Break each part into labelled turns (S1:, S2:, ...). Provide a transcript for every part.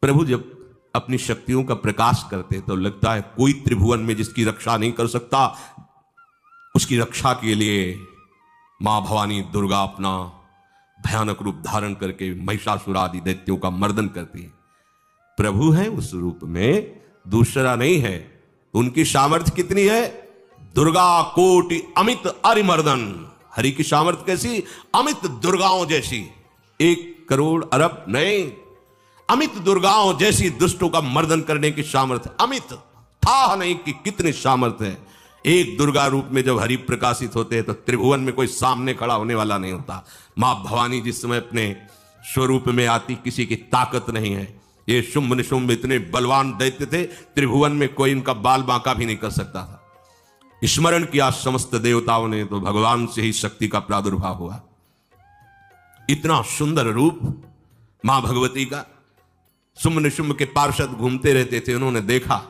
S1: प्रभु जब अपनी शक्तियों का प्रकाश करते तो लगता है कोई त्रिभुवन में जिसकी रक्षा नहीं कर सकता, उसकी रक्षा के लिए मां भवानी दुर्गा अपना भयानक रूप धारण करके महिषासुर आदि दैत्यों का मर्दन करती है। प्रभु है उस रूप में, दूसरा नहीं है। उनकी सामर्थ्य कितनी है? दुर्गा कोटि अमित अरिमर्दन। हरि की सामर्थ्य कैसी? अमित दुर्गाओं जैसी। 1 करोड़ अरब नहीं, अमित दुर्गाओं जैसी दुष्टों का मर्दन करने की सामर्थ्य। अमित था नहीं कि कितनी सामर्थ्य है। एक दुर्गा रूप में जब हरि प्रकाशित होते हैं तो त्रिभुवन में कोई सामने खड़ा होने वाला नहीं होता। मां भवानी जिस समय अपने स्वरूप में आती, किसी की ताकत नहीं है। ये शुंभ निशुंभ इतने बलवान दैत्य थे, त्रिभुवन में कोई इनका बाल बांका भी नहीं कर सकता था। स्मरण किया समस्त देवताओं ने तो भगवान से ही शक्ति का प्रादुर्भाव हुआ। इतना सुंदर रूप मां भगवती का। शुंभ निशुंभ के पार्षद घूमते रहते थे, उन्होंने देखा,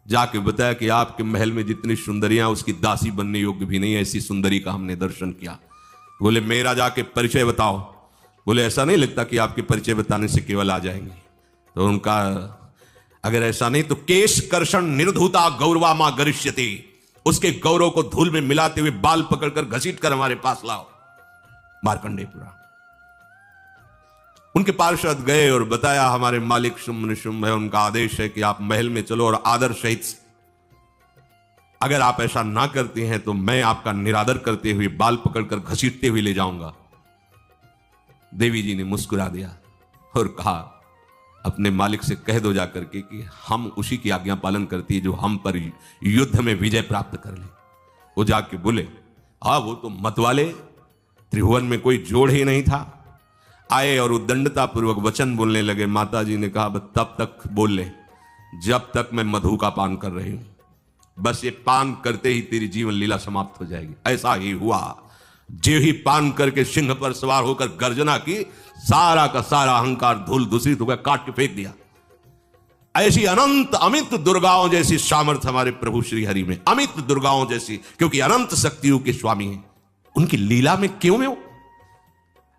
S1: जाके बताया कि आपके महल में जितनी सुंदरियां उसकी दासी बनने योग्य भी नहीं है, ऐसी सुंदरी का हमने दर्शन किया। बोले मेरा जाके परिचय बताओ। बोले ऐसा नहीं लगता कि आपके परिचय बताने से केवल आ जाएंगे। तो उनका अगर ऐसा नहीं तो केश कर्षण निर्धूता गौरवा मां गरिष्यति, उसके गौरव को धूल में मिलाते हुए बाल पकड़कर घसीट कर हमारे पास लाओ। मार्कंडेयपुरा उनके पार्षद गए और बताया हमारे मालिक शुंभ निशुंभ है, उनका आदेश है कि आप महल में चलो और आदर सहित, अगर आप ऐसा ना करते हैं तो मैं आपका निरादर करते हुए बाल पकड़कर घसीटते हुए ले जाऊंगा। देवी जी ने मुस्कुरा दिया और कहा अपने मालिक से कह दो जाकर के कि हम उसी की आज्ञा पालन करती है जो हम पर युद्ध में विजय प्राप्त कर ले। वो जाके बोले हाँ वो तो मत वाले, त्रिभुवन में कोई जोड़ ही नहीं था। आए और उद्दंडता पूर्वक वचन बोलने लगे। माता जी ने कहा तब तक बोल ले जब तक मैं मधु का पान कर रही हूं, बस ये पान करते ही तेरी जीवन लीला समाप्त हो जाएगी। ऐसा ही हुआ। जो ही पान करके सिंह पर सवार होकर गर्जना की, सारा का सारा अहंकार धूल दूसरी तो काट के फेंक दिया। ऐसी अनंत अमित दुर्गाओं जैसी सामर्थ्य हमारे प्रभु श्री हरि में, अमित दुर्गाओं जैसी, क्योंकि अनंत शक्तियों के स्वामी हैं। उनकी लीला में क्यों में हो?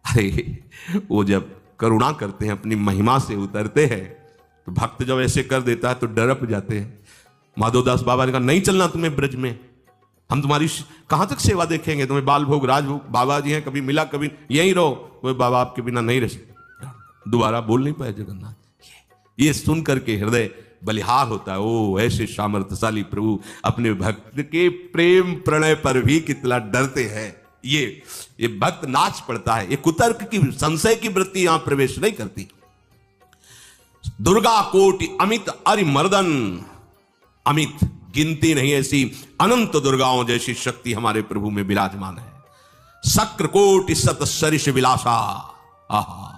S1: अरे वो जब करुणा करते हैं, अपनी महिमा से उतरते हैं, तो भक्त जब ऐसे कर देता है तो डरप जाते हैं। माधवदास बाबा ने कहा नहीं चलना तुम्हें ब्रज में, हम तुम्हारी कहां तक सेवा देखेंगे, तुम्हें बाल भोग राजभोग। बाबा जी हैं, कभी मिला कभी यहीं रहो। वो बाबा आपके बिना नहीं रह सकते। दोबारा बोल नहीं पाए जगन्नाथ। ये सुन करके हृदय बलिहार होता है। ओ ऐसे सामर्थ्यशाली प्रभु अपने भक्त के प्रेम प्रणय पर भी कितना डरते हैं। ये भक्त नाच पड़ता है। ये कुतर्क की संशय की वृत्ति यहां प्रवेश नहीं करती। दुर्गा कोटि अमित अरिमर्दन, अमित गिनती नहीं ऐसी अनंत दुर्गाओं जैसी शक्ति हमारे प्रभु में विराजमान है। शक्र कोटि सत सरिष विलासा, आहा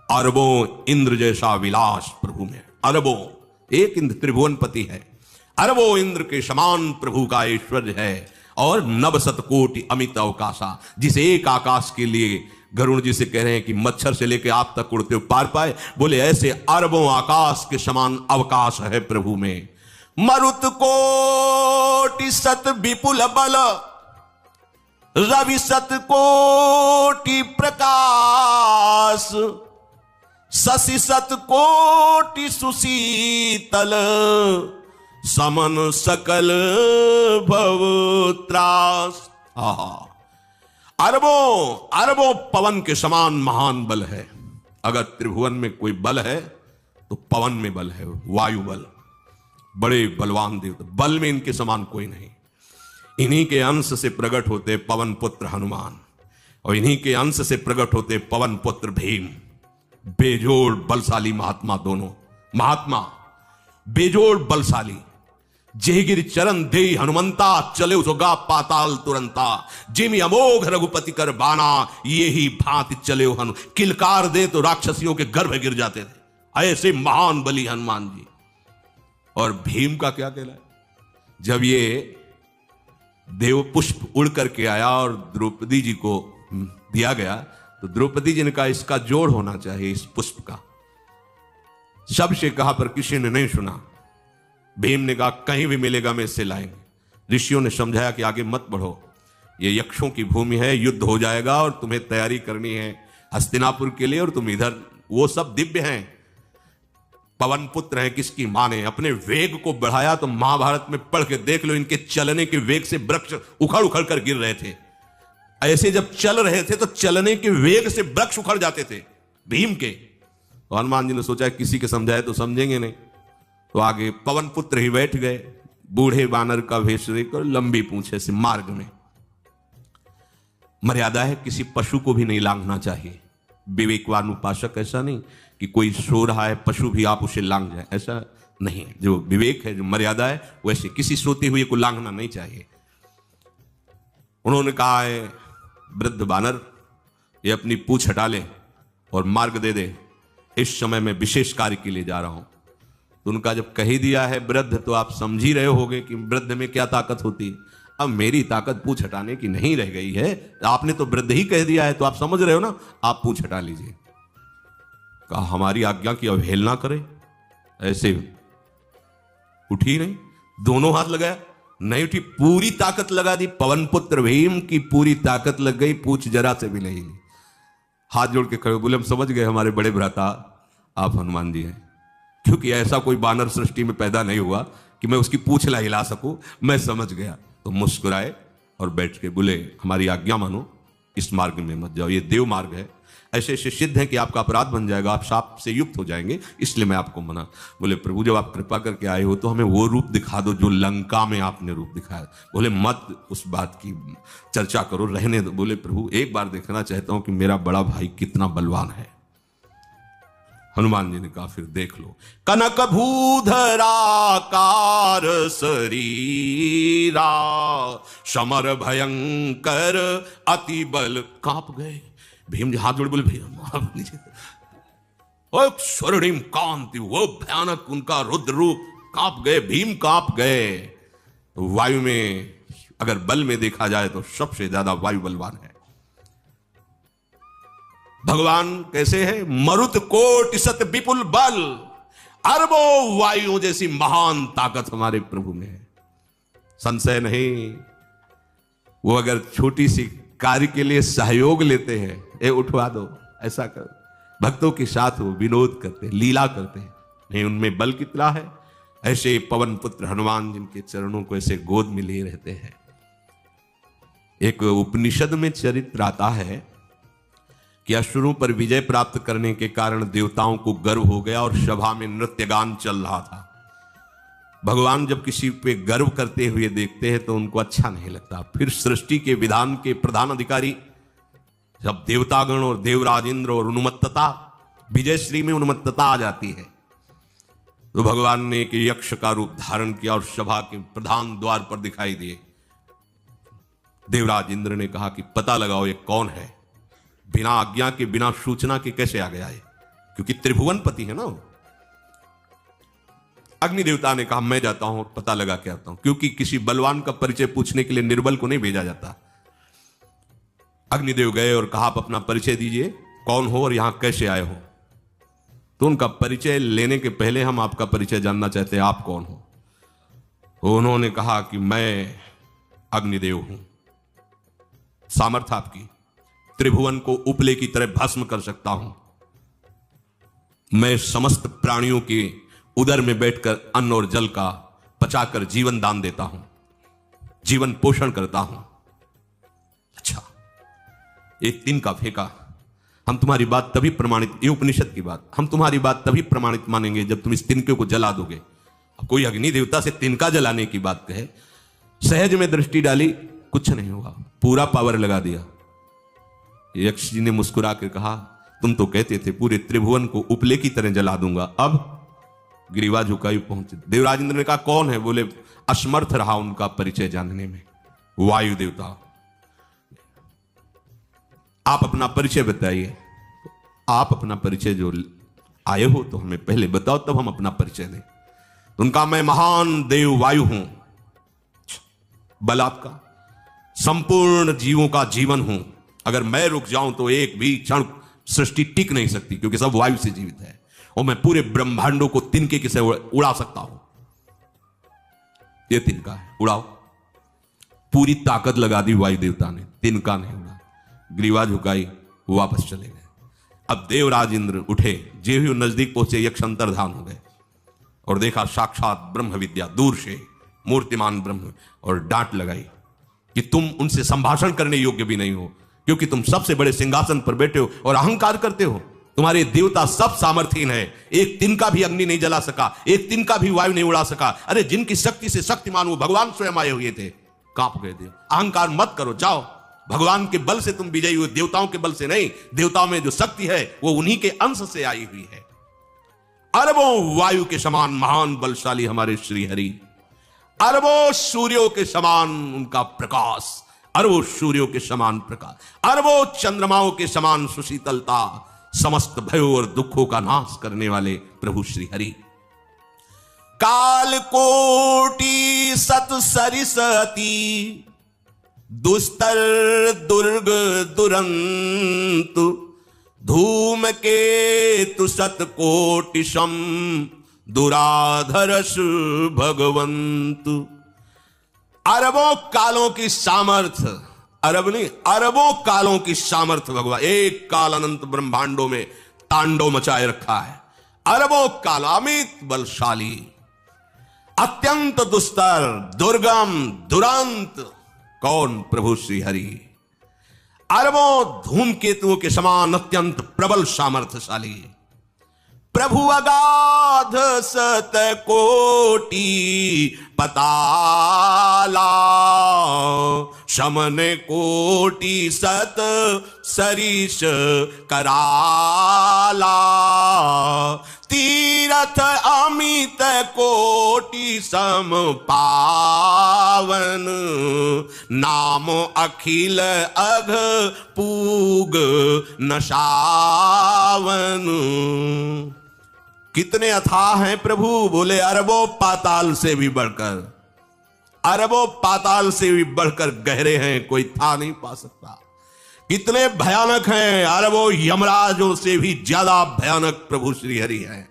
S1: अरबों इंद्र जैसा विलास प्रभु में। अरबों, एक इंद्र त्रिभुवनपति है, अरबों इंद्र के समान प्रभु का ऐश्वर्य है। और नव शतकोटि अमित अवकाशा, जिस एक आकाश के लिए गरुण जी से कह रहे हैं कि मच्छर से लेकर आप तक उड़ते हो पार पाए, बोले ऐसे अरबों आकाश के समान अवकाश है प्रभु में। मरुत कोटि सत विपुल बल, रवि सत कोटि प्रकाश, शशि सत कोटि सुशीतल, समन सकल भव त्रास। अरबों अरबों पवन के समान महान बल है। अगर त्रिभुवन में कोई बल है तो पवन में बल है, वायु बल। बड़े बलवान देवता, बल में इनके समान कोई नहीं। इन्हीं के अंश से प्रकट होते पवन पुत्र हनुमान, और इन्हीं के अंश से प्रकट होते पवन पुत्र भीम। बेजोड़ बलशाली महात्मा, दोनों महात्मा बेजोड़ बलशाली। जेगिर चरण दे हनुमंता, चले उसोगा पाताल तुरंता। जिमि अमोघ रघुपति कर बाना, ये ही भांति चले हनु। किलकार दे तो राक्षसियों के गर्भ गिर जाते थे। ऐसे महान बली हनुमान जी। और भीम का क्या कहना है? जब ये देव पुष्प उड़ करके आया और द्रौपदी जी को दिया गया, तो द्रौपदी जी ने कहा इसका जोड़ होना चाहिए, इस पुष्प का। सबसे कहा पर किसी ने नहीं सुना। भीम ने कहा कहीं भी मिलेगा मैं इससे लाएंगे। ऋषियों ने समझाया कि आगे मत बढ़ो, ये यक्षों की भूमि है, युद्ध हो जाएगा और तुम्हें तैयारी करनी है हस्तिनापुर के लिए, और तुम इधर, वो सब दिव्य हैं। पवन पुत्र है किसकी मां ने अपने वेग को बढ़ाया। तो महाभारत में पढ़ के देख लो, इनके चलने के वेग से वृक्ष उखड़ उखड़ कर गिर रहे थे। ऐसे जब चल रहे थे तो चलने के वेग से वृक्ष उखड़ जाते थे भीम के। तो हनुमान जी ने सोचा किसी के समझाए तो समझेंगे नहीं, तो आगे पवन पुत्र ही बैठ गए, बूढ़े बानर का वेश लेकर, लंबी पूंछे से। मार्ग में मर्यादा है, किसी पशु को भी नहीं लांघना चाहिए। विवेकवान उपासक ऐसा नहीं कि कोई सो रहा है पशु भी आप उसे लांघ जाए, ऐसा नहीं। जो विवेक है, जो मर्यादा है, वैसे किसी सोते हुए को लांघना नहीं चाहिए। उन्होंने कहा है वृद्ध बानर ये अपनी पूंछ हटा ले और मार्ग दे दे, इस समय मैं विशेष कार्य के लिए जा रहा हूं। तो उनका जब कह ही दिया है वृद्ध, तो आप समझ ही रहे होगे कि वृद्ध में क्या ताकत होती है। अब मेरी ताकत पूंछ हटाने की नहीं रह गई है, आपने तो वृद्ध ही कह दिया है, तो आप समझ रहे हो ना, आप पूंछ हटा लीजिए। कहा हमारी आज्ञा की अवहेलना करे, ऐसे उठी नहीं, दोनों हाथ लगाया, नहीं उठी, पूरी ताकत लगा दी। पवन पुत्र भीम की पूरी ताकत लग गई, पूछ जरा से भी नहीं। हाथ जोड़ के खड़े बोले हम समझ गए हमारे बड़े भ्राता आप हनुमान जी हैं, क्योंकि ऐसा कोई बानर सृष्टि में पैदा नहीं हुआ कि मैं उसकी पूंछ ला हिला सकूं, मैं समझ गया। तो मुस्कुराए और बैठ के बोले हमारी आज्ञा मानो, इस मार्ग में मत जाओ, ये देव मार्ग है, ऐसे ऐसे सिद्ध है कि आपका अपराध बन जाएगा, आप शाप से युक्त हो जाएंगे, इसलिए मैं आपको मना। बोले प्रभु जब आप कृपा करके आए हो तो हमें वो रूप दिखा दो जो लंका में आपने रूप दिखाया। बोले मत उस बात की चर्चा करो, रहने दो। बोले प्रभु एक बार देखना चाहता हूं कि मेरा बड़ा भाई कितना बलवान है। हनुमान जी ने कहा फिर देख लो। कनक भूधराकार शरीरा, समर भयंकर अति बल। कांप गए भीम जी, हाथ जोड़ बोले भैया स्वर्णिम कांति, वो भयानक उनका रुद्र रूप, कांप गए भीम, कांप गए। वायु में अगर बल में देखा जाए तो सबसे ज्यादा वायु बलवान है। भगवान कैसे है? मरुत कोटि सत विपुल बल, अरबों वायुओं जैसी महान ताकत हमारे प्रभु में है, संशय नहीं। वो अगर छोटी सी कार्य के लिए सहयोग लेते हैं, ए उठवा दो, ऐसा कर, भक्तों के साथ वो विनोद करते, लीला करते हैं, नहीं उनमें बल कितना है। ऐसे पवन पुत्र हनुमान जिनके चरणों को ऐसे गोद में लिए रहते हैं। एक उपनिषद में चरित्र आता है कि असुरों पर विजय प्राप्त करने के कारण देवताओं को गर्व हो गया और सभा में नृत्य गान चल रहा था। भगवान जब किसी पे गर्व करते हुए देखते हैं तो उनको अच्छा नहीं लगता। फिर सृष्टि के विधान के प्रधान अधिकारी जब देवतागण और देवराज इंद्र और उन्मत्तता, विजयश्री में उन्मत्तता आ जाती है, तो भगवान ने एक यक्ष का रूप धारण किया और सभा के प्रधान द्वार पर दिखाई दिए। देवराज इंद्र ने कहा कि पता लगाओ ये कौन है, बिना आज्ञा के बिना सूचना के कैसे आ गया है, क्योंकि त्रिभुवन पति है ना। अग्नि देवता ने कहा मैं जाता हूं पता लगा के आता हूं, क्योंकि किसी बलवान का परिचय पूछने के लिए निर्बल को नहीं भेजा जाता। अग्निदेव गए और कहा आप अपना परिचय दीजिए, कौन हो और यहां कैसे आए हो। तो उनका परिचय लेने के पहले हम आपका परिचय जानना चाहते हैं, आप कौन हो। तो उन्होंने कहा कि मैं अग्निदेव हूं, सामर्थ्य आपकी, त्रिभुवन को उपले की तरह भस्म कर सकता हूं। मैं समस्त प्राणियों के उदर में बैठकर अन्न और जल का पचाकर जीवन दान देता हूं, जीवन पोषण करता हूं। अच्छा, एक दिन का फेंका, हम तुम्हारी बात तभी प्रमाणित, ये उपनिषद की बात, हम तुम्हारी बात तभी प्रमाणित मानेंगे जब तुम इस तिनके को जला दोगे। अब कोई अग्नि देवता से तिनका जलाने की बात कहे, सहज में दृष्टि डाली, कुछ नहीं हुआ, पूरा पावर लगा दिया। यक्ष जी ने मुस्कुरा कर कहा तुम तो कहते थे पूरे त्रिभुवन को उपले की तरह जला दूंगा, अब गिरिवा झुकाई पहुंचे। देवराज इंद्र ने कहा कौन है? बोले असमर्थ रहा उनका परिचय जानने में, वायु देवता। आप अपना परिचय बताइए। आप अपना परिचय जो आए हो तो हमें पहले बताओ, तब हम अपना परिचय दें। तो उनका मैं महान देव वायु हूं, बल आपका, संपूर्ण जीवों का जीवन हूं। अगर मैं रुक जाऊं तो एक भी क्षण सृष्टि टिक नहीं सकती, क्योंकि सब वायु से जीवित है, और मैं पूरे ब्रह्मांडों को तिनके से उड़ा सकता हूं। ये तिनका है, उड़ाओ। पूरी ताकत लगा दी वायु देवता ने, तिनका नहीं उड़ा। ग्रीवा झुकाई, वापस चले गए। अब देवराज इंद्र उठे, जे ही नजदीक पहुंचे यक्ष अंतर्धान हो गए। और देखा साक्षात ब्रह्म विद्या दूर से मूर्तिमान ब्रह्म, और डांट लगाई कि तुम उनसे संभाषण करने योग्य भी नहीं हो, क्योंकि तुम सबसे बड़े सिंहासन पर बैठे हो और अहंकार करते हो। तुम्हारे देवता सब सामर्थ्यहीन है, एक तिनका भी अग्नि नहीं जला सका, एक तिनका भी वायु नहीं उड़ा सका। अरे जिनकी शक्ति से शक्तिमान वो भगवान स्वयं आए हुए थे, कांप गए थे। अहंकार मत करो, जाओ, भगवान के बल से तुम विजयी हुए, देवताओं के बल से नहीं। देवताओं में जो शक्ति है वो उन्हीं के अंश से आई हुई है। अरबों वायु के समान महान बलशाली हमारे श्री हरि, अरबों सूर्यों के समान उनका प्रकाश, अरबों सूर्यों के समान प्रकाश, अरबों चंद्रमाओं के समान सुशीतलता, समस्त भयों और दुखों का नाश करने वाले प्रभु श्री हरि। काल कोटि सत सरिसती, दुस्तर दुर्ग दुरंत, धूम के तु सत कोटिशम, दुराधरस भगवंत। अरबों कालों की सामर्थ्य, अरब नहीं अरबों कालों की सामर्थ्य भगवान एक काल अनंत ब्रह्मांडों में तांडव मचाए रखा है। अरबों काल अमित बलशाली, अत्यंत दुस्तर दुर्गम दुरांत, कौन? प्रभु श्री हरि। अरबों धूमकेतुओं के समान अत्यंत प्रबल सामर्थ्यशाली प्रभु, अगाध सत कोटि पताला, शमन कोटि सत सरिष कराला, तीरथ अमित कोटि सम पावन, नाम अखिल अघ पूग नशावन। कितने अथाह हैं प्रभु, बोले अरबों पाताल से भी बढ़कर, अरबों पाताल से भी बढ़कर गहरे हैं, कोई था नहीं पा सकता। कितने भयानक हैं, अरबों यमराजों से भी ज्यादा भयानक प्रभु श्री हरि हैं।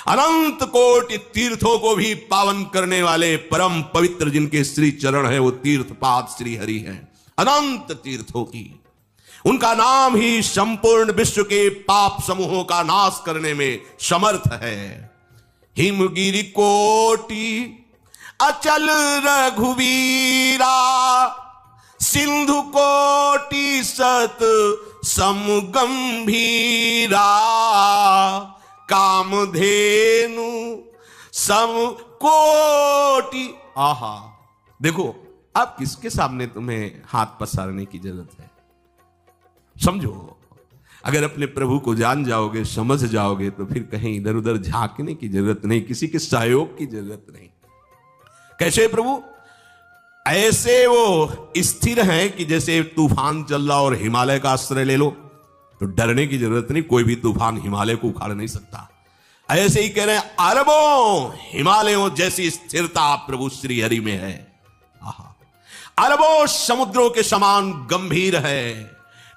S1: अनंत कोटि तीर्थों को भी पावन करने वाले परम पवित्र जिनके श्री चरण है वो तीर्थपाद श्री हरि हैं। अनंत तीर्थों की उनका नाम ही संपूर्ण विश्व के पाप समूहों का नाश करने में समर्थ है। हिमगिरि कोटि अचल रघुवीरा, सिंधु कोटि सत समगंभीरा, कामधेनु सम कोटि। आहा, देखो अब किसके सामने तुम्हें हाथ पसारने की जरूरत है? समझो, अगर अपने प्रभु को जान जाओगे, समझ जाओगे, तो फिर कहीं इधर उधर झांकने की जरूरत नहीं, किसी के सहयोग की जरूरत नहीं। कैसे प्रभु? ऐसे वो स्थिर हैं कि जैसे तूफान चल रहा और हिमालय का आश्रय ले लो तो डरने की जरूरत नहीं, कोई भी तूफान हिमालय को उखाड़ नहीं सकता। ऐसे ही कह रहे हैं अरबों हिमालयों जैसी स्थिरता प्रभु श्री हरि में है। आहा, अरबों समुद्रों के समान गंभीर है।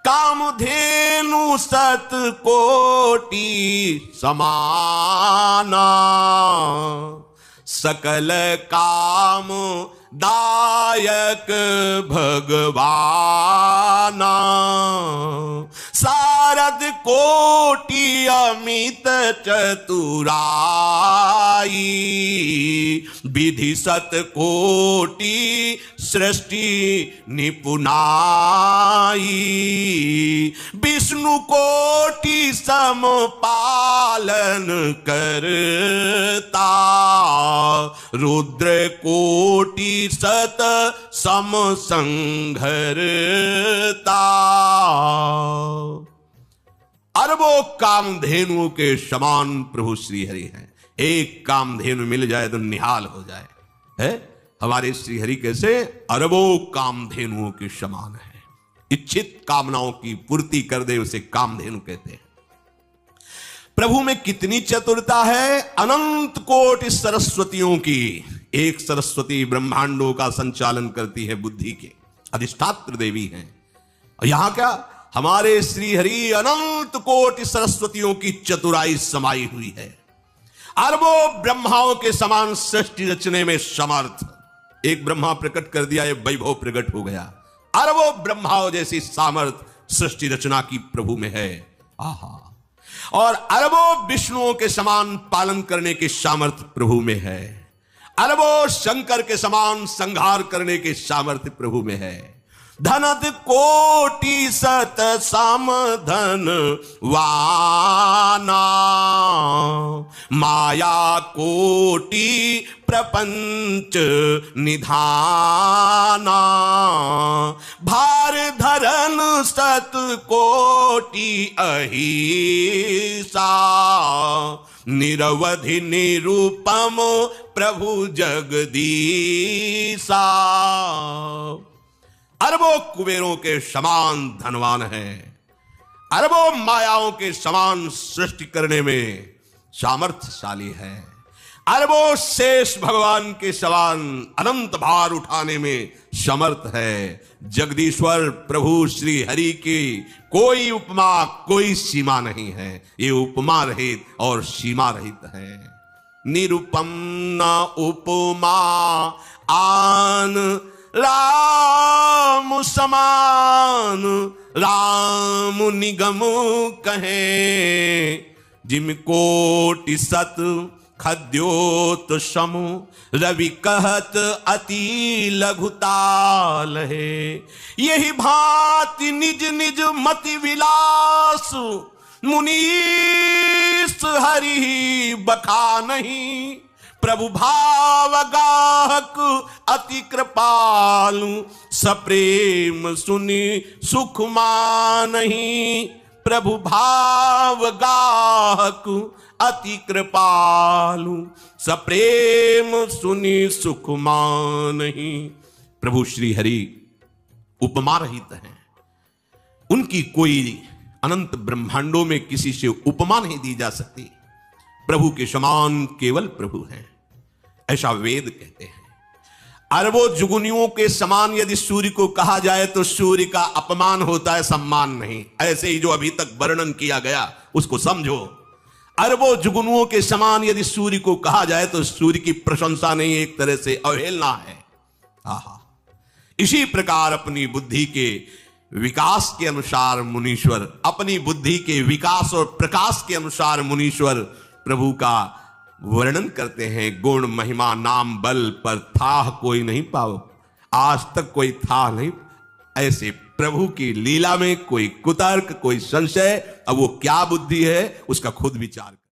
S1: कामधेनु सत कोटि समाना, सकल काम दायक भगवाना, सारद कोटि अमित चतुराई, विधि सत कोटि सृष्टि निपुनाई, विष्णु कोटि सम पालन करता, रुद्र कोटि सत सम संघरता। अरबों कामधेनुओं के समान प्रभु श्री हरि हैं। एक कामधेनु मिल जाए तो निहाल हो जाए है। हमारे श्री हरि कैसे? अरबों कामधेनुओं के समान है। इच्छित कामनाओं की पूर्ति कर दे उसे कामधेनु कहते हैं। प्रभु में कितनी चतुरता है। अनंत कोटि सरस्वतियों की एक सरस्वती ब्रह्मांडों का संचालन करती है, बुद्धि के अधिष्ठात्र देवी हैं। और यहां क्या, हमारे श्री हरि अनंत कोटि सरस्वतियों की चतुराई समाई हुई है। अरबों ब्रह्माओं के समान सृष्टि रचने में समर्थ। एक ब्रह्मा प्रकट कर दिया, एक वैभव प्रकट हो गया। अरबों ब्रह्माओं जैसी सामर्थ सृष्टि रचना की प्रभु में है। आहा, और अरबों विष्णुओं के समान पालन करने की सामर्थ्य प्रभु में है। अरबों शंकर के समान संहार करने की सामर्थ्य प्रभु में है। धनत कोटि सत सम धन वाना, माया कोटि प्रपंच निधाना, भार धरन सत कोटि अहिसा, निरवधि निरूपम प्रभु जगदीसा। अरबों कुबेरों के समान धनवान है, अरबों मायाओं के समान सृष्टि करने में सामर्थ्यशाली है, अरबों शेष भगवान के समान अनंत भार उठाने में समर्थ है। जगदीश्वर प्रभु श्री हरि की कोई उपमा कोई सीमा नहीं है, ये उपमा रहित और सीमा रहित है। निरुपम न उपमा आन राम समान, राम निगम कहे, जिम कोटि सत खद्योत समु, रवि कहत अति लघुताल है। यही भांति निज निज मति विलास, मुनीस हरि बखा नहीं, प्रभु भाव गाहक अति कृपालु, सप्रेम सुनि सुख मानहि, प्रभु भाव गाहक अति कृपालु, सप्रेम सुनि सुख मानहि। प्रभु श्री हरि उपमा रहित हैं, उनकी कोई अनंत ब्रह्मांडों में किसी से उपमा नहीं दी जा सकती। प्रभु के समान केवल प्रभु हैं, ऐसा वेद कहते हैं। अरबों जुगनियों के समान यदि सूर्य को कहा जाए तो सूर्य का अपमान होता है, सम्मान नहीं। ऐसे ही जो अभी तक वर्णन किया गया उसको समझो। अरबों जुगनुओं के समान यदि सूर्य को कहा जाए तो सूर्य की प्रशंसा नहीं, एक तरह से अवहेलना है। आहा, इसी प्रकार अपनी बुद्धि के विकास के अनुसार मुनीश्वर, अपनी बुद्धि के विकास और प्रकाश के अनुसार मुनीश्वर प्रभु का वर्णन करते हैं। गुण महिमा नाम बल पर थाह कोई नहीं पाओ, आज तक कोई थाह नहीं। ऐसे प्रभु की लीला में कोई कुतर्क कोई संशय, अब वो क्या बुद्धि है उसका खुद विचार।